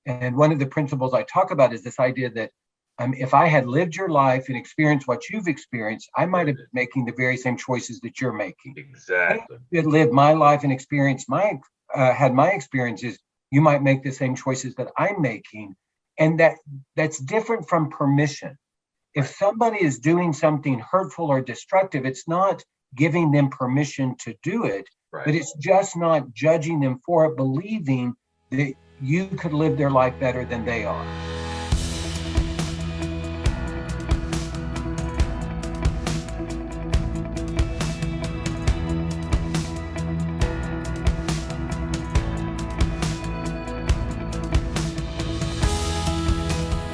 And one of the principles I talk about is this idea that if I had lived your life and experienced what you've experienced, I might have been making the very same choices that you're making. Exactly. If you had lived my life and experienced had my experiences, you might make the same choices that I'm making. And that's different from permission. If somebody is doing something hurtful or destructive, it's not giving them permission to do it, but it's just not judging them for it, believing that you could live their life better than they are.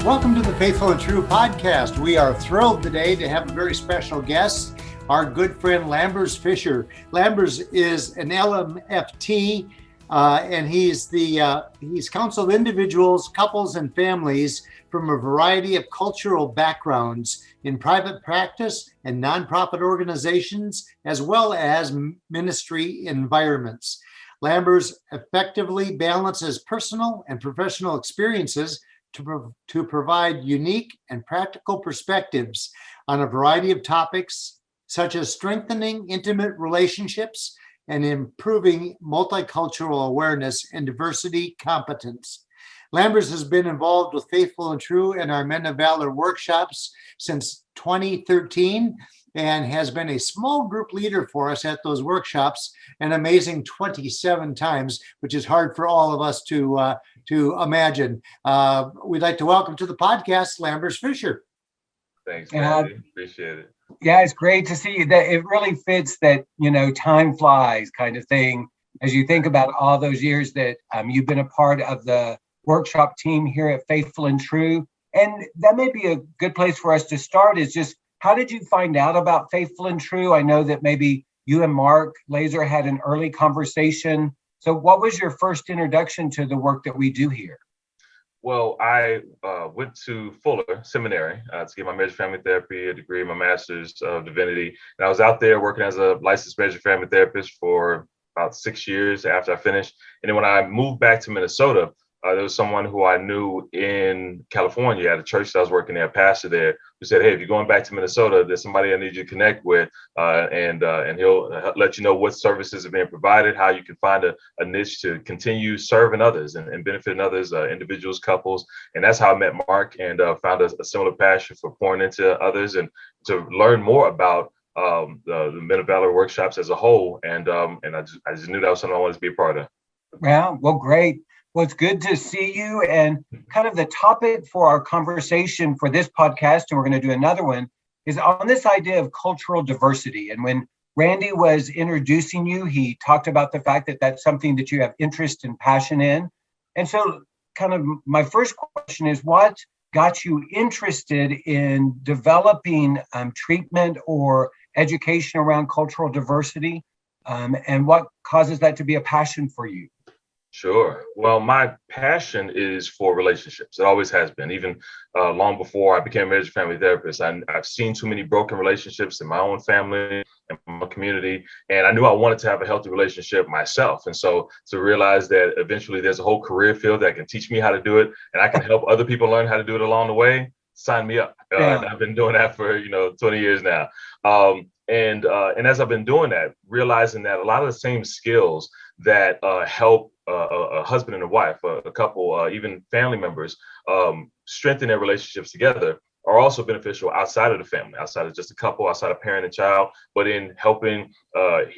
Welcome to the Faithful and True podcast. We are thrilled today to have a very special guest, our good friend Laaser Fisher. Laaser is an LMFT, and he's counseled individuals, couples, and families from a variety of cultural backgrounds in private practice and nonprofit organizations, as well as ministry environments. Laaser effectively balances personal and professional experiences to provide unique and practical perspectives on a variety of topics, such as strengthening intimate relationships and improving multicultural awareness and diversity competence. Laaser has been involved with Faithful and True and our Men of Valor workshops since 2013 and has been a small group leader for us at those workshops an amazing 27 times, which is hard for all of us to imagine. We'd like to welcome to the podcast, Laaser Fisher. Thanks, Andy. Appreciate it. Yeah, it's great to see you. That it really fits that, time flies kind of thing. As you think about all those years that you've been a part of the workshop team here at Faithful and True. And that may be a good place for us to start is just, how did you find out about Faithful and True? I know that maybe you and Mark Laaser had an early conversation. So what was your first introduction to the work that we do here? Well, I went to Fuller Seminary to get my marriage and family therapy, a degree, my master's of divinity. And I was out there working as a licensed marriage and family therapist for about 6 years after I finished. And then when I moved back to Minnesota, there was someone who I knew in California at a church that I was working there, a pastor there, who said, "Hey, if you're going back to Minnesota, there's somebody I need you to connect with, and he'll let you know what services are being provided, how you can find a niche to continue serving others and benefiting others, individuals, couples." And that's how I met Mark and found a similar passion for pouring into others and to learn more about the Men of Valor workshops as a whole. And I just knew that was something I wanted to be a part of. Yeah, well, great. Well, it's good to see you. And kind of the topic for our conversation for this podcast, and we're going to do another one, is on this idea of cultural diversity. And when Randy was introducing you, he talked about the fact that that's something that you have interest and passion in. And so kind of my first question is, what got you interested in developing treatment or education around cultural diversity? And what causes that to be a passion for you? Sure. Well, my passion is for relationships. It always has been, even long before I became a marriage and family therapist. I've seen too many broken relationships in my own family and my community, and I knew I wanted to have a healthy relationship myself. And so to realize that eventually there's a whole career field that can teach me how to do it, and I can help other people learn how to do it along the way, sign me up. And I've been doing that for 20 years now. And as I've been doing that, realizing that a lot of the same skills that help a husband and a wife, a couple, even family members, strengthen their relationships together are also beneficial outside of the family, outside of just a couple, outside of parent and child, but in helping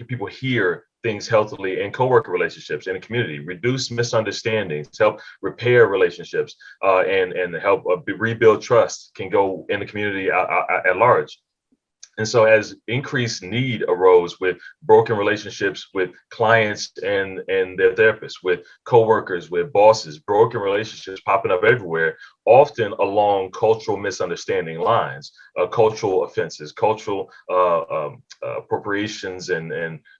people hear things healthily in coworker relationships in the community, reduce misunderstandings, help repair relationships, and help rebuild trust can go in the community at large. And so as increased need arose with broken relationships with clients and their therapists, with coworkers, with bosses, broken relationships popping up everywhere, often along cultural misunderstanding lines, cultural offenses, cultural appropriations and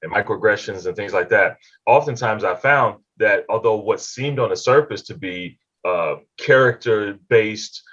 microaggressions and things like that. Oftentimes I found that although what seemed on the surface to be character-based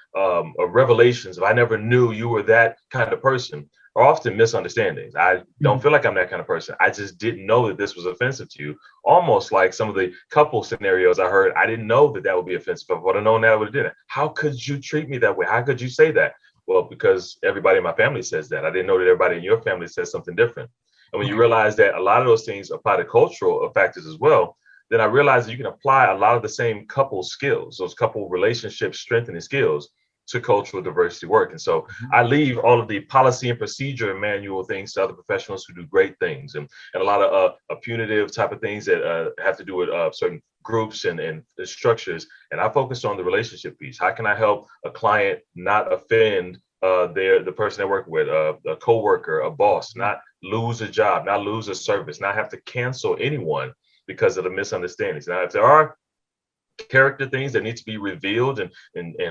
revelations, if I never knew you were that kind of person, are often misunderstandings. I don't feel like I'm that kind of person. I just didn't know that this was offensive to you. Almost like some of the couple scenarios I heard, I didn't know that that would be offensive. If I would have known that, I would have done it. How could you treat me that way? How could you say that? Well, because everybody in my family says that. I didn't know that everybody in your family says something different. And when you realize that a lot of those things apply to cultural factors as well, then I realized that you can apply a lot of the same couple skills, those couple relationship strengthening skills, to cultural diversity work. And so I leave all of the policy and procedure and manual things to other professionals who do great things, and a lot of punitive type of things that have to do with certain groups and structures. And I focus on the relationship piece. How can I help a client not offend the person they're working with, a coworker, a boss, not lose a job, not lose a service, not have to cancel anyone because of the misunderstandings. Now, if there are character things that need to be revealed and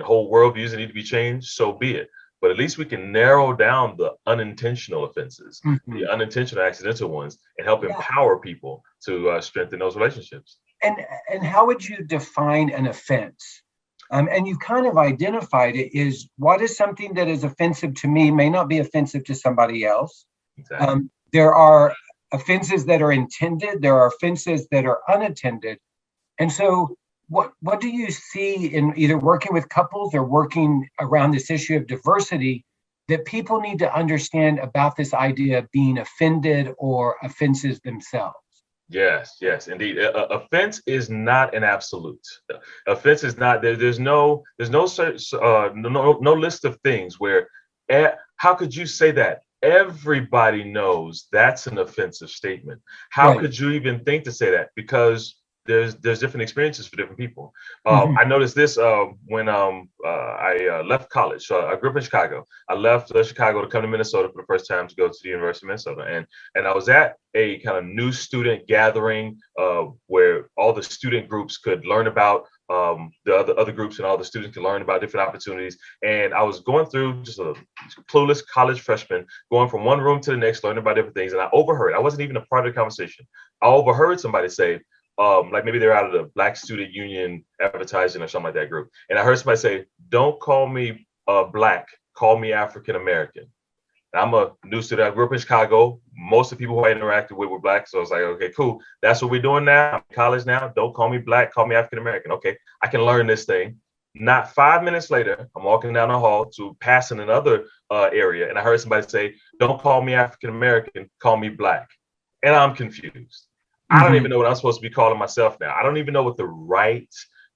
whole worldviews that need to be changed, so be it. But at least we can narrow down the unintentional offenses, the unintentional accidental ones, and help empower people to strengthen those relationships. And how would you define an offense? And you've kind of identified it, is what is something that is offensive to me may not be offensive to somebody else. Exactly. There are offenses that are intended. There are offenses that are unattended. And so what do you see in either working with couples or working around this issue of diversity that people need to understand about this idea of being offended or offenses themselves? Yes, indeed. Offense is not an absolute. Offense is not there. There's no list of things where how could you say that? Everybody knows that's an offensive statement. How could you even think to say that? Because there's different experiences for different people. I noticed this when I left college. So I grew up in Chicago. I left Chicago to come to Minnesota for the first time to go to the University of Minnesota. And I was at a kind of new student gathering where all the student groups could learn about the other groups, and all the students could learn about different opportunities. And I was going through just a clueless college freshman, going from one room to the next, learning about different things. And I overheard, I wasn't even a part of the conversation. I overheard somebody say, like maybe they're out of the Black Student Union advertising or something like that group. And I heard somebody say, don't call me Black, call me African American. I'm a new student. I grew up in Chicago. Most of the people who I interacted with were Black. So I was like, okay, cool. That's what we're doing now. I'm in college now. Don't call me Black, call me African American. Okay, I can learn this thing. Not 5 minutes later, I'm walking down the hall to passing another area. And I heard somebody say, don't call me African American, call me Black. And I'm confused. I don't even know what I'm supposed to be calling myself now. I don't even know what the right,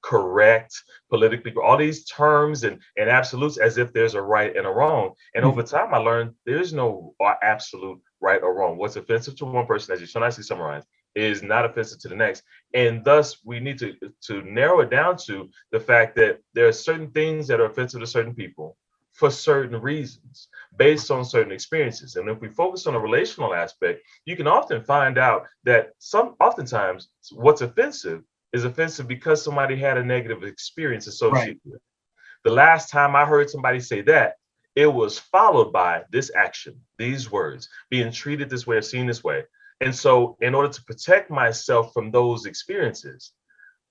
correct, politically, all these terms and absolutes, as if there's a right and a wrong. And over time, I learned there's no absolute right or wrong. What's offensive to one person, as you so nicely summarized, is not offensive to the next. And thus, we need to narrow it down to the fact that there are certain things that are offensive to certain people for certain reasons, based on certain experiences. And if we focus on a relational aspect, you can often find out that oftentimes what's offensive is offensive because somebody had a negative experience associated with it. The last time I heard somebody say that, it was followed by this action, these words, being treated this way or seen this way. And so in order to protect myself from those experiences,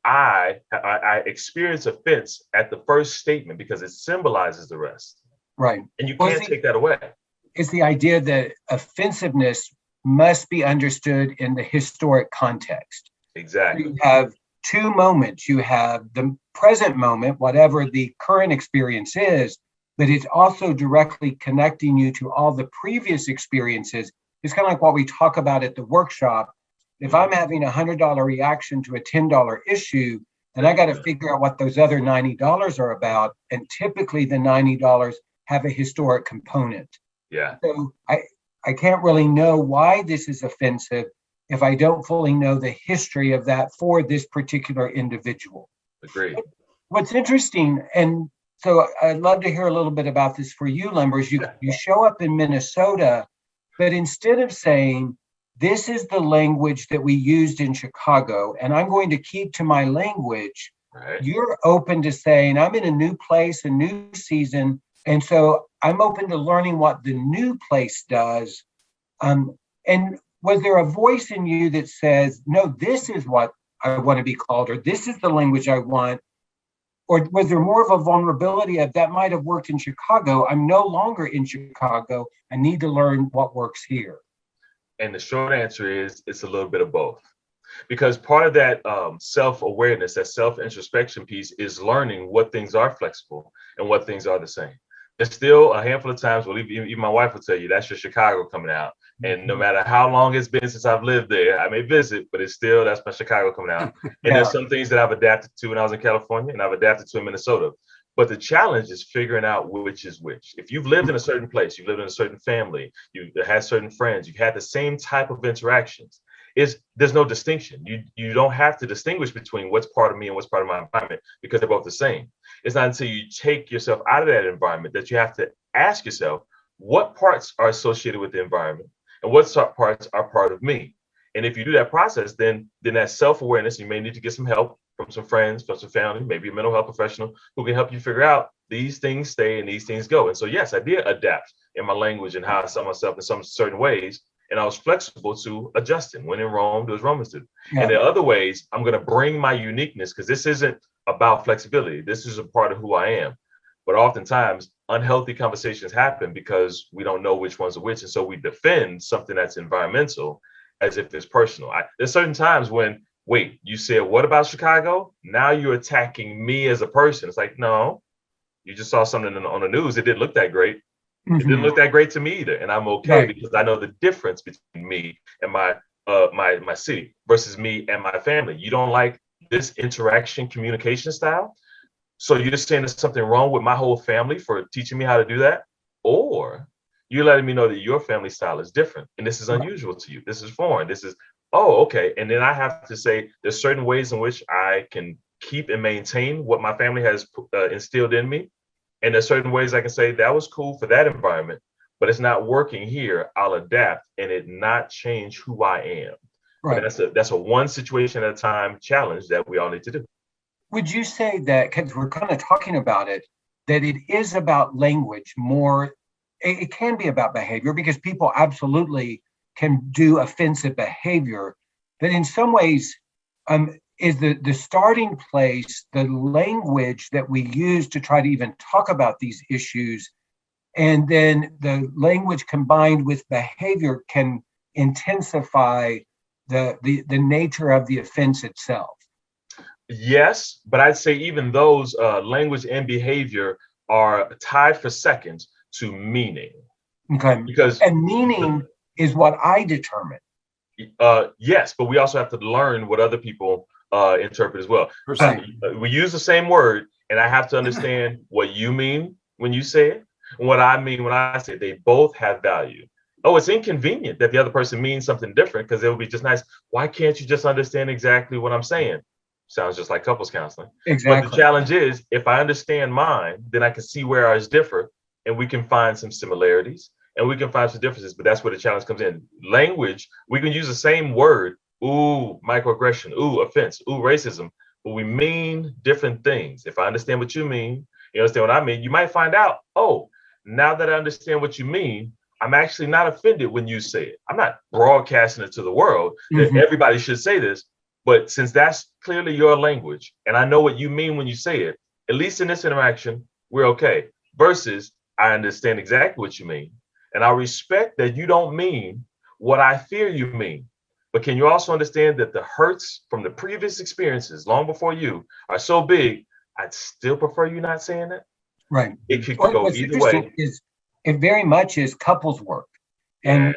I experience offense at the first statement because it symbolizes the rest. Right. And you can't take that away. It's the idea that offensiveness must be understood in the historic context. Exactly. You have two moments. You have the present moment, whatever the current experience is, but it's also directly connecting you to all the previous experiences. It's kind of like what we talk about at the workshop. If I'm having a $100 reaction to a $10 issue, then I got to figure out what those other $90 are about. And typically the $90 have a historic component. Yeah. So I can't really know why this is offensive if I don't fully know the history of that for this particular individual. Agreed. What's interesting, and so I'd love to hear a little bit about this for you, Lumbers. You show up in Minnesota, but instead of saying, this is the language that we used in Chicago, and I'm going to keep to my language. Right. You're open to saying, I'm in a new place, a new season, and so I'm open to learning what the new place does. And was there a voice in you that says, no, this is what I want to be called, or this is the language I want? Or was there more of a vulnerability of that might have worked in Chicago? I'm no longer in Chicago. I need to learn what works here. And the short answer is it's a little bit of both. Because part of that self-awareness, that self-introspection piece is learning what things are flexible and what things are the same. There's still a handful of times, well, even my wife will tell you, that's your Chicago coming out. And no matter how long it's been since I've lived there, I may visit, but it's still, that's my Chicago coming out. And there's some things that I've adapted to when I was in California, and I've adapted to in Minnesota. But the challenge is figuring out which is which. If you've lived in a certain place, you've lived in a certain family, you've had certain friends, you've had the same type of interactions, there's no distinction. You don't have to distinguish between what's part of me and what's part of my environment, because they're both the same. It's not until you take yourself out of that environment that you have to ask yourself what parts are associated with the environment and what parts are part of me. And if you do that process, then that self-awareness, you may need to get some help from some friends, from some family, maybe a mental health professional who can help you figure out these things stay and these things go. And so, yes, I did adapt in my language and how I saw myself in some certain ways. And I was flexible to adjusting. When in Rome, do as Romans do. Yeah. And in other ways, I'm going to bring my uniqueness, because this isn't about flexibility. This is a part of who I am. But oftentimes, unhealthy conversations happen because we don't know which ones are which. And so we defend something that's environmental as if it's personal. There's certain times when, wait, you said, what about Chicago? Now you're attacking me as a person. It's like, no, you just saw something on the news. It didn't look that great. It didn't look that great to me either. And I'm okay, because I know the difference between me and my city versus me and my family. You don't like this interaction communication style? So you're saying there's something wrong with my whole family for teaching me how to do that? Or you're letting me know that your family style is different and this is unusual to you. This is foreign. This is, oh, okay. And then I have to say there's certain ways in which I can keep and maintain what my family has instilled in me. And there's certain ways I can say that was cool for that environment, but it's not working here. I'll adapt and it not change who I am. Right. That's a one situation at a time challenge that we all need to do. Would you say that, because we're kind of talking about it, that it is about language more? It can be about behavior, because people absolutely can do offensive behavior. But in some ways, is the starting place, the language that we use to try to even talk about these issues, and then the language combined with behavior can intensify the nature of the offense itself. Yes, but I'd say even those language and behavior are tied for second to meaning. Okay. And meaning is what I determine. Yes, but we also have to learn what other people interpret as well. We use the same word, and I have to understand what you mean when you say it, and what I mean when I say it. They both have value. Oh, it's inconvenient that the other person means something different, because it would be just nice. Why can't you just understand exactly what I'm saying? Sounds just like couples counseling. Exactly. But the challenge is, if I understand mine, then I can see where ours differ, and we can find some similarities, and we can find some differences. But that's where the challenge comes in. Language, we can use the same word. Ooh, microaggression. Ooh, offense. Ooh, racism. But we mean different things. If I understand what you mean, you understand what I mean, you might find out, oh, now that I understand what you mean, I'm actually not offended when you say it. I'm not broadcasting it to the world that everybody should say this. But since that's clearly your language, and I know what you mean when you say it, at least in this interaction, we're okay. Versus, I understand exactly what you mean, and I respect that you don't mean what I fear you mean. But can you also understand that the hurts from the previous experiences long before you are so big, I'd still prefer you not saying that? Right. It could go either way. It very much is couples work. And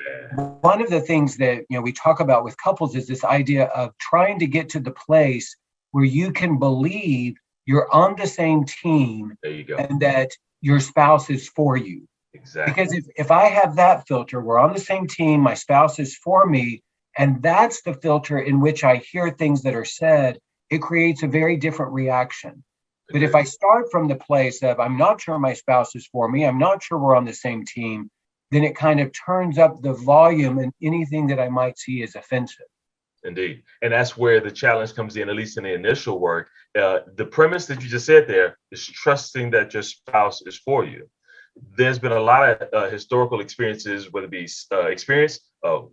one of the things that we talk about with couples is this idea of trying to get to the place where you can believe you're on the same team. There you go. And that your spouse is for you. Exactly. Because if I have that filter, we're on the same team, my spouse is for me, and that's the filter in which I hear things that are said, it creates a very different reaction. But if I start from the place of, I'm not sure my spouse is for me, I'm not sure we're on the same team, then it kind of turns up the volume, and anything that I might see is offensive. Indeed. And that's where the challenge comes in, at least in the initial work. The premise that you just said there is trusting that your spouse is for you. There's been a lot of historical experiences, whether it be experienced,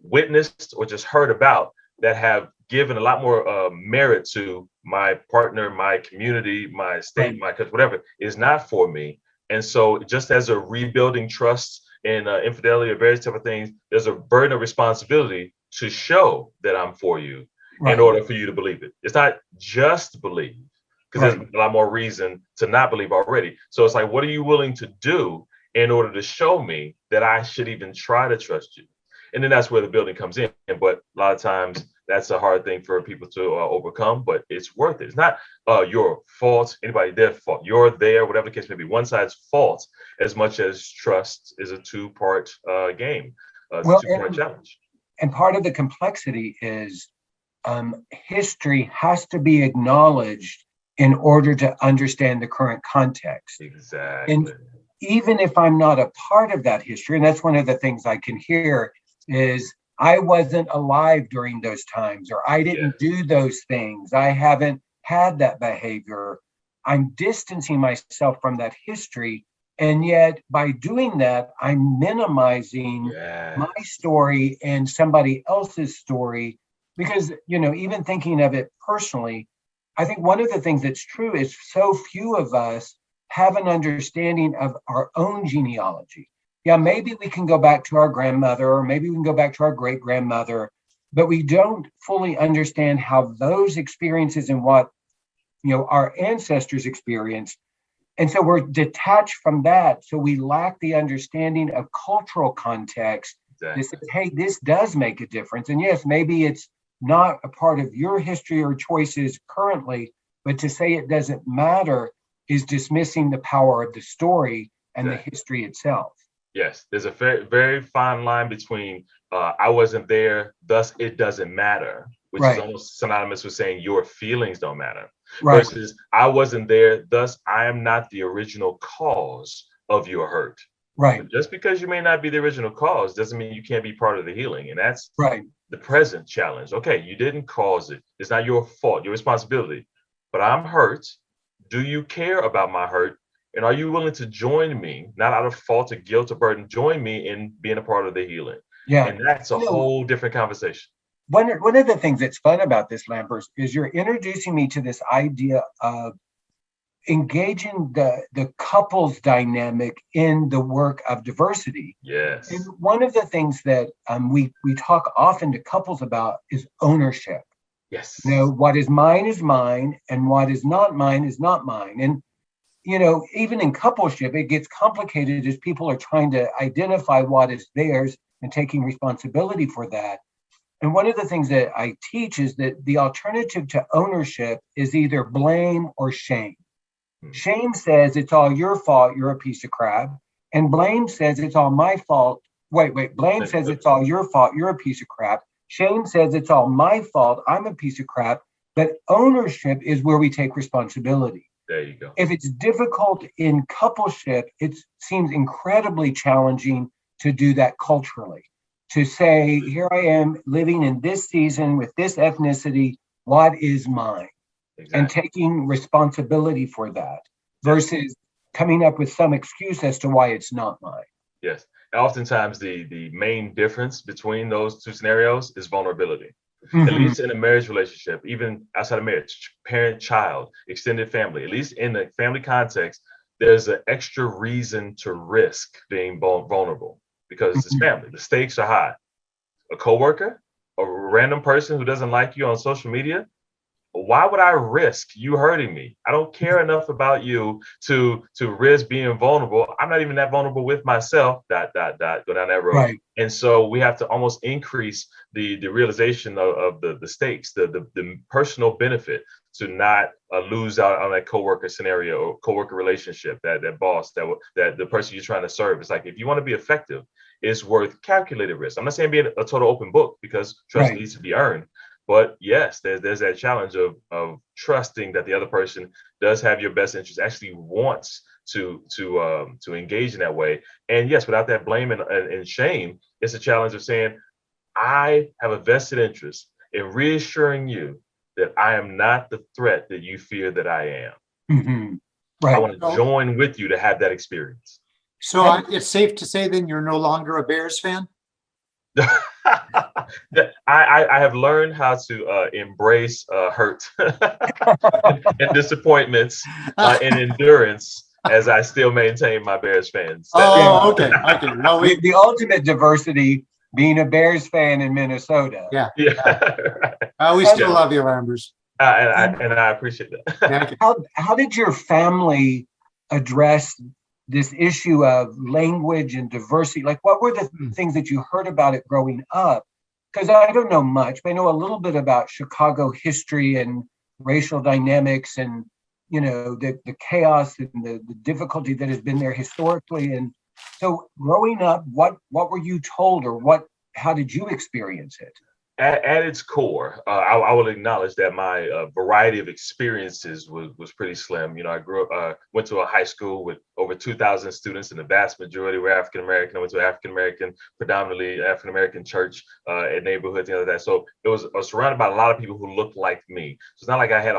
witnessed, or just heard about, that have given a lot more merit to my partner, my community, my state, my country, whatever, is not for me. And so just as a rebuilding trust and infidelity or various type of things, there's a burden of responsibility to show that I'm for you in order for you to believe it. It's not just believe, because there's a lot more reason to not believe already. So it's like, what are you willing to do in order to show me that I should even try to trust you? And then that's where the building comes in. But a lot of times that's a hard thing for people to overcome, but it's worth it. It's not your fault, anybody their fault. You're there, whatever the case may be. One side's fault as much as trust is a two-part game, two-part challenge. And part of the complexity is history has to be acknowledged in order to understand the current context. Exactly. And even if I'm not a part of that history, and that's one of the things I can hear is I wasn't alive during those times, or I didn't do those things. I haven't had that behavior. I'm distancing myself from that history. And yet by doing that, I'm minimizing my story and somebody else's story. Because, even thinking of it personally, I think one of the things that's true is so few of us have an understanding of our own genealogy. Yeah, maybe we can go back to our grandmother, or maybe we can go back to our great grandmother, but we don't fully understand how those experiences and what, our ancestors experienced. And so we're detached from that. So we lack the understanding of cultural context. That says, hey, this does make a difference. And yes, maybe it's not a part of your history or choices currently, but to say it doesn't matter is dismissing the power of the story and the history itself. Yes, there's a very, very fine line between I wasn't there, thus it doesn't matter, which is almost synonymous with saying your feelings don't matter, versus I wasn't there, thus I am not the original cause of your hurt. Right. But just because you may not be the original cause doesn't mean you can't be part of the healing. And that's the present challenge. Okay, you didn't cause it. It's not your fault, your responsibility. But I'm hurt. Do you care about my hurt? And are you willing to join me, not out of fault or guilt or burden, join me in being a part of the healing? Yeah. And that's a whole different conversation. One of the things that's fun about this, Lambert, is you're introducing me to this idea of engaging the couples dynamic in the work of diversity. Yes. And one of the things that we talk often to couples about is ownership. Yes. What is mine, and what is not mine is not mine. And even in coupleship, it gets complicated as people are trying to identify what is theirs and taking responsibility for that. And one of the things that I teach is that the alternative to ownership is either blame or shame. Shame says it's all your fault, you're a piece of crap. And blame says it's all my fault. Blame says it's all your fault, you're a piece of crap. Shame says it's all my fault, I'm a piece of crap. But ownership is where we take responsibility. There you go. If it's difficult in coupleship, it seems incredibly challenging to do that culturally. To say, here I am living in this season with this ethnicity, what is mine? Exactly. And taking responsibility for that versus coming up with some excuse as to why it's not mine. Yes. And oftentimes the main difference between those two scenarios is vulnerability. Mm-hmm. At least in a marriage relationship, even outside of marriage, parent, child, extended family, at least in the family context, there's an extra reason to risk being vulnerable because it's family. The stakes are high. A coworker, a random person who doesn't like you on social media, why would I risk you hurting me? I don't care enough about you to risk being vulnerable. I'm not even that vulnerable with myself, go down that road. Right. And so we have to almost increase the realization of the stakes, the personal benefit to not lose out on that coworker scenario or coworker relationship, that boss, that the person you're trying to serve. It's like, if you want to be effective, it's worth calculated risk. I'm not saying being a total open book, because trust needs to be earned. But yes, there's that challenge of trusting that the other person does have your best interest, actually wants to engage in that way. And yes, without that blame and shame, it's a challenge of saying, I have a vested interest in reassuring you that I am not the threat that you fear that I am. Mm-hmm. Right. I want to join with you to have that experience. So it's safe to say then you're no longer a Bears fan? I have learned how to embrace hurt and disappointments and endurance as I still maintain my Bears fan status. Oh, okay. Okay. Well, The ultimate diversity being a Bears fan in Minnesota. yeah. Yeah. We still love you, Lambers. And I appreciate that. How did your family address this issue of language and diversity? Like, what were the things that you heard about it growing up? Because I don't know much, but I know a little bit about Chicago history and racial dynamics and, you know, the chaos and the difficulty that has been there historically. And so growing up, what were you told, or how did you experience it? At its core, I will acknowledge that my variety of experiences was pretty slim. You know, I grew up, went to a high school with over 2,000 students, and the vast majority were African American. I went to an African American, predominantly African American church at neighborhoods and all that. So I was surrounded by a lot of people who looked like me. So it's not like I had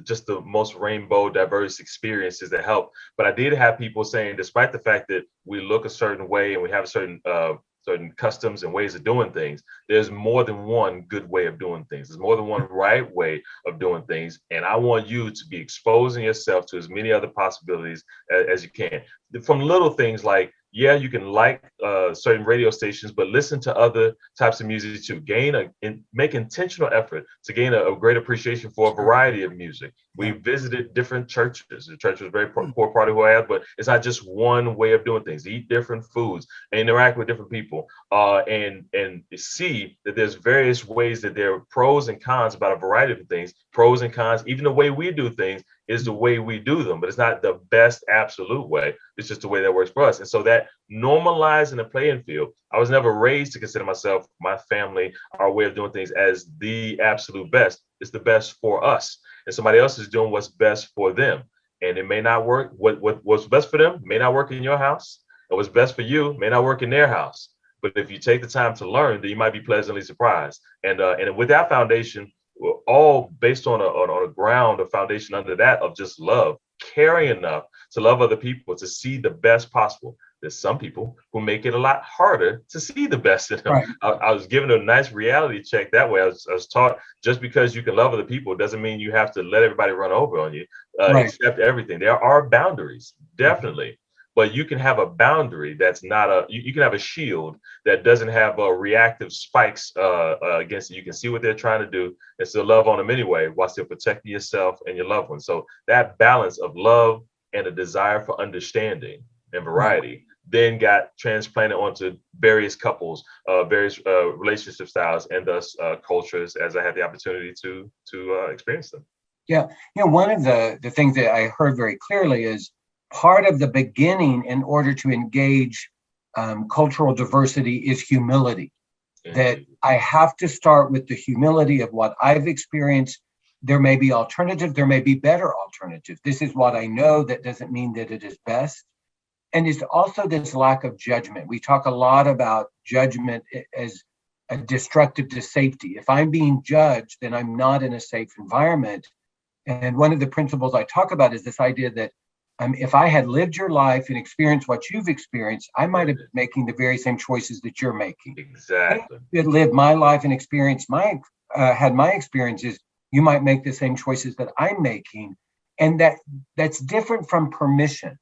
just the most rainbow diverse experiences that helped. But I did have people saying, despite the fact that we look a certain way and we have a certain customs and ways of doing things, there's more than one good way of doing things. There's more than one right way of doing things. And I want you to be exposing yourself to as many other possibilities as you can. From little things like, yeah, you can like certain radio stations, but listen to other types of music to make intentional effort to gain a great appreciation for a variety of music. We visited different churches. The church was a very core part of who I am, but it's not just one way of doing things. Eat different foods, interact with different people, and see that there's various ways that there are pros and cons about a variety of things, pros and cons. Even the way we do things is the way we do them, but it's not the best absolute way. It's just the way that works for us. And so that normalizing the playing field, I was never raised to consider myself, my family, our way of doing things as the absolute best. It's the best for us. And somebody else is doing what's best for them. And it may not work. What's best for them may not work in your house. And what's best for you may not work in their house. But if you take the time to learn, then you might be pleasantly surprised. And with that foundation, all based on a ground, a foundation under that of just love, caring enough to love other people, to see the best possible. There's some people who make it a lot harder to see the best in them. Right. I was given a nice reality check that way. I was taught just because you can love other people doesn't mean you have to let everybody run over on you, accept everything. There are boundaries, definitely. But you can have a boundary that's not you can have a shield that doesn't have reactive spikes against it. You can see what they're trying to do and still love on them anyway, while still protecting yourself and your loved ones. So that balance of love and a desire for understanding and variety then got transplanted onto various couples, various relationship styles, and thus cultures as I had the opportunity to experience them. Yeah, you know, one of the things that I heard very clearly is part of the beginning in order to engage cultural diversity is humility. Mm-hmm. That I have to start with the humility of what I've experienced. There may be alternatives, there may be better alternatives. This is what I know. That doesn't mean that it is best. And it's also this lack of judgment. We talk a lot about judgment as a destructive to safety. If I'm being judged, then I'm not in a safe environment. And one of the principles I talk about is this idea that if I had lived your life and experienced what you've experienced, I might have been making the very same choices that you're making. Exactly. If you had lived my life and experienced had my experiences, you might make the same choices that I'm making. And that's different from permission.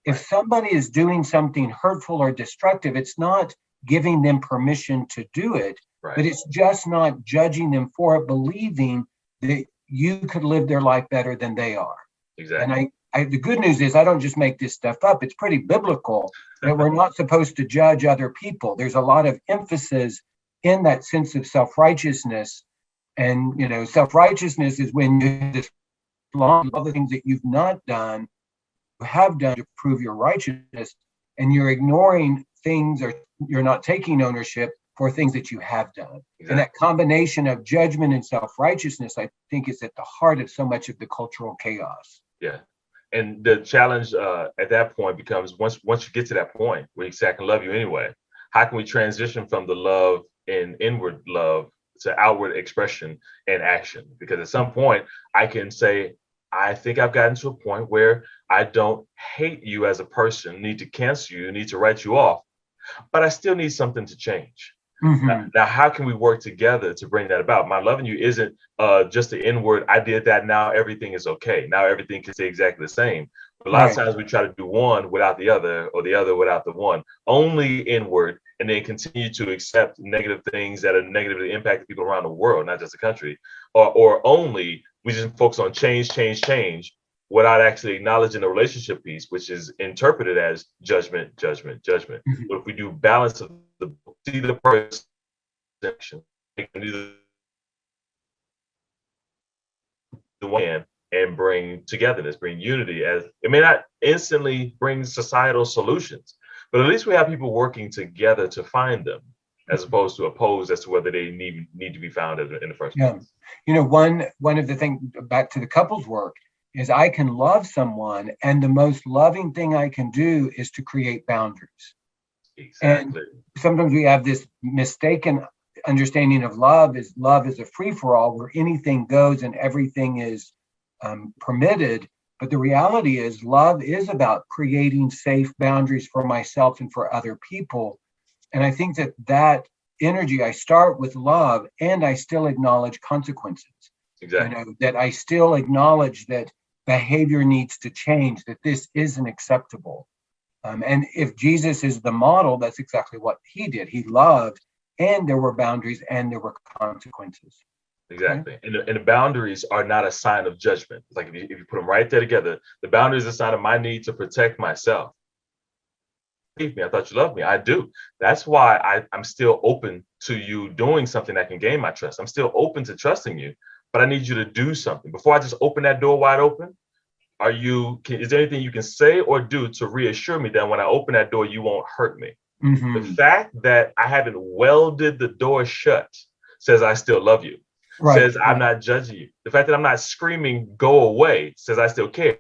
If somebody is doing something hurtful or destructive, it's not giving them permission to do it, but it's just not judging them for it, believing that you could live their life better than they are. Exactly. And the good news is I don't just make this stuff up. It's pretty biblical that we're not supposed to judge other people. There's a lot of emphasis in that sense of self-righteousness. And, you know, self-righteousness is when you just long all the things that you've not done, you have done to prove your righteousness, and you're ignoring things, or you're not taking ownership for things that you have done. Exactly. And that combination of judgment and self-righteousness, I think, is at the heart of so much of the cultural chaos. Yeah. And the challenge at that point becomes once you get to that point where you say, I can love you anyway, how can we transition from the love and inward love to outward expression and action? Because at some point I can say, I think I've gotten to a point where I don't hate you as a person, need to cancel you, need to write you off, but I still need something to change. Now, how can we work together to bring that about? My loving you isn't just the inward, I did that, now everything is okay. Now everything can stay exactly the same. But a lot of times we try to do one without the other, or the other without the one. Only inward, and then continue to accept negative things that are negatively impacting people around the world, not just the country. Or only we just focus on change, without actually acknowledging the relationship piece, which is interpreted as judgment. But if we do balance of see the person, do the one and bring togetherness, bring unity. As it may not instantly bring societal solutions, but at least we have people working together to find them, as opposed to opposed as to whether they need to be found in the first place. One of the things, back to the couples work, is I can love someone, and the most loving thing I can do is to create boundaries. Exactly. And sometimes we have this mistaken understanding of love is a free-for-all where anything goes and everything is permitted. But the reality is love is about creating safe boundaries for myself and for other people. And I think that energy, I start with love, and I still acknowledge consequences. Exactly. That I still acknowledge that behavior needs to change, that this isn't acceptable. And if Jesus is the model, that's exactly what he did. He loved, and there were boundaries, and there were consequences. Exactly. Okay. And the boundaries are not a sign of judgment. It's like if you put them right there together, the boundary is a sign of my need to protect myself. Me, I thought you loved me. I do. That's why I'm still open to you doing something that can gain my trust. I'm still open to trusting you, but I need you to do something. Before I just open that door wide open, is there anything you can say or do to reassure me that when I open that door, you won't hurt me? The fact that I haven't welded the door shut says I still love you, says I'm not judging you. The fact that I'm not screaming, go away, says I still care,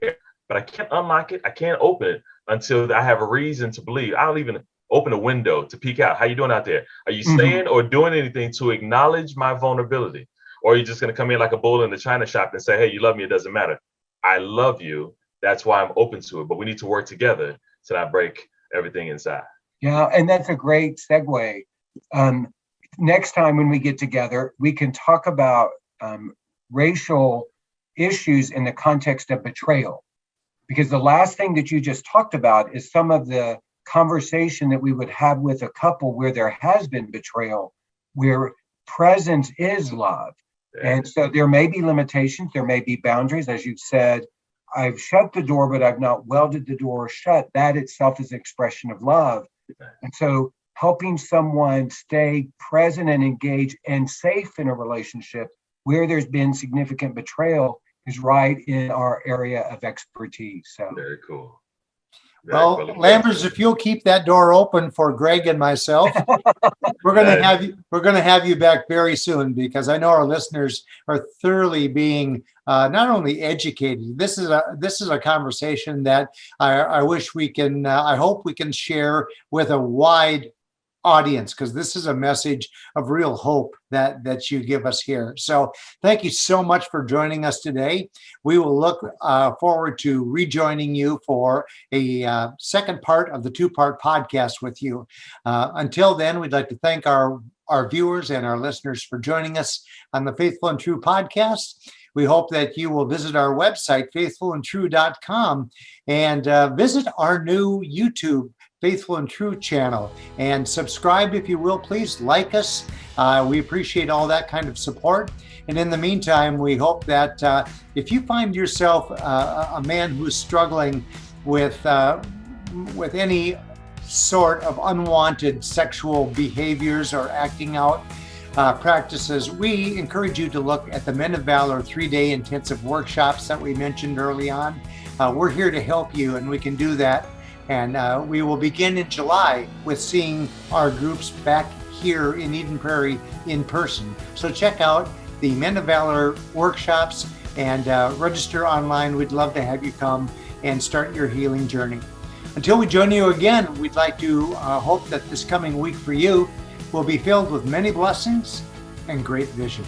but I can't unlock it. I can't open it until I have a reason to believe. I don't even open a window to peek out. How you doing out there? Are you saying or doing anything to acknowledge my vulnerability? Or are you just going to come in like a bull in the china shop and say, hey, you love me, it doesn't matter. I love you. That's why I'm open to it. But we need to work together to not break everything inside. Yeah, and that's a great segue. Next time when we get together, we can talk about racial issues in the context of betrayal. Because the last thing that you just talked about is some of the conversation that we would have with a couple where there has been betrayal, where presence is love. And so there may be limitations, there may be boundaries. As you've said, I've shut the door, but I've not welded the door shut. That itself is an expression of love. And so helping someone stay present and engaged and safe in a relationship where there's been significant betrayal is right in our area of expertise. So very cool. Well, Lambers, if you'll keep that door open for Greg and myself, we're going to have you back very soon, because I know our listeners are thoroughly being not only educated. This is a conversation that I wish we can. I hope we can share with a wide audience, because this is a message of real hope that you give us here. So thank you so much for joining us today. We will look forward to rejoining you for a second part of the two-part podcast with you. Until then, we'd like to thank our viewers and our listeners for joining us on the Faithful and True podcast. We hope that you will visit our website, faithfulandtrue.com, and visit our new YouTube Faithful and True channel, and subscribe if you will. Please like us. We appreciate all that kind of support. And in the meantime, we hope that if you find yourself a man who's struggling with any sort of unwanted sexual behaviors or acting out practices, we encourage you to look at the Men of Valor 3-day intensive workshops that we mentioned early on. We're here to help you, and we can do that. And we will begin in July with seeing our groups back here in Eden Prairie in person. So check out the Men of Valor workshops and register online. We'd love to have you come and start your healing journey. Until we join you again, we'd like to hope that this coming week for you will be filled with many blessings and great vision.